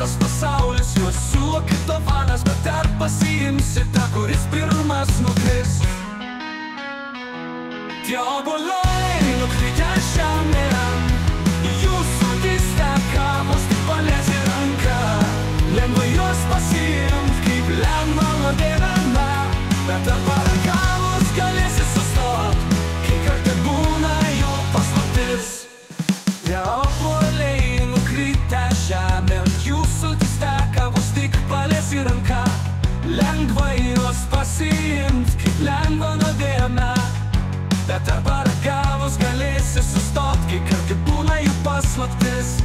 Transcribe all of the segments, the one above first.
visas pasaulis juos siūlo kaip dovanas, bet ar pasiimsi tą, kuris pirmas nukris? Tie obuoliai nukritę žemėn, jūsų disteka vos tik paliesi ranką. Lengva juos pasiimt, kaip lengva nuodėmena, bet ar paragavus galėsi sustot, kai kartą būna jų paslaptis. Tie obuoliai nukritę žemėn, jūsų disteka vos tik paliesi ranką. Lengva juos pasiimt, kaip lengva nuodėmena, bet ar paragavus galėsi sustot, kai kartą būna jų paslaptis.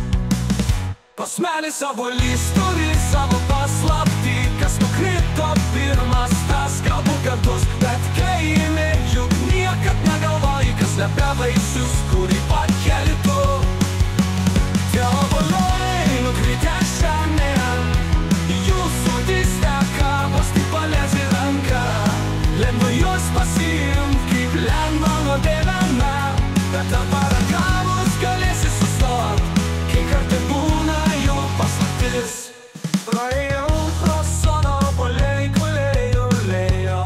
Posmelis obuolys turi savo paslaptį, kas nukrito pirmas, tas galbūt gardus, bet kai imi, juk niekad negalvoji, kas slepia vaisius, kurį pakeli tu. Tie obuoliai nukritę žemėn, jūsų disteka vos tik paliesi ranką. Lengva juos pasiimt, kaip lengva nuodėmena, bet ar paragavus galėsi sustot, kai kartą būna jų paslaptis. Praėjau pro sodą, obuoliai gulėjo, lėjo,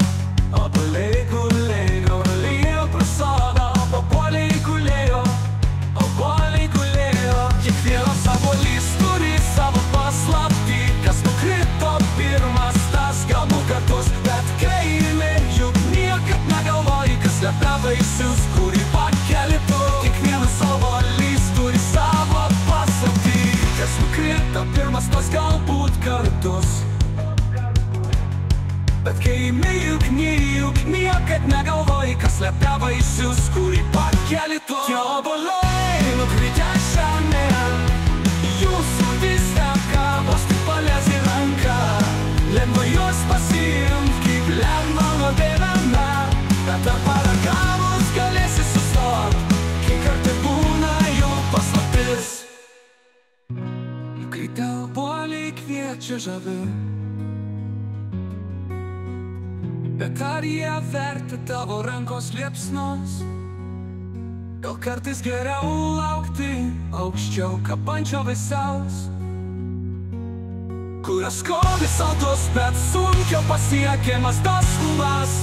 obuoliai gulėjo, lėjo pro sodą, obuoliai gulėjo, obuoliai gulėjo. Kiekvienas obuolys turi savo paslaptį, kas nukrito pirmas, tas galbūt gardus, bet kai imi, juk niekad negalvoji, kas slepia vaisius, kurį pakeli tu. Kiekvienas obuolys turi savo paslaptį, kas nukrito pirmas, tas galbūt gardus, bet kai imi, juk niekad negalvoji, kas slepia vaisius, kurį pakeli tu. Tie obuoliai nukritę žemėn, jūsų disteka vos tik paliesi ranką. Lengva juos pasiimt, kaip lengva nuodėmena, bet ar paragavus galėsi sustot, kai kartą būna jų paslaptis. Nukritę obuoliai kviečia žavi, bet ar jie verti tavo rankos liepsnos? Gal kartais geriau laukti aukščiau kabančio vaisiaus, kurios skonis saldus, bet sunkio pasiekiamas tas lubas.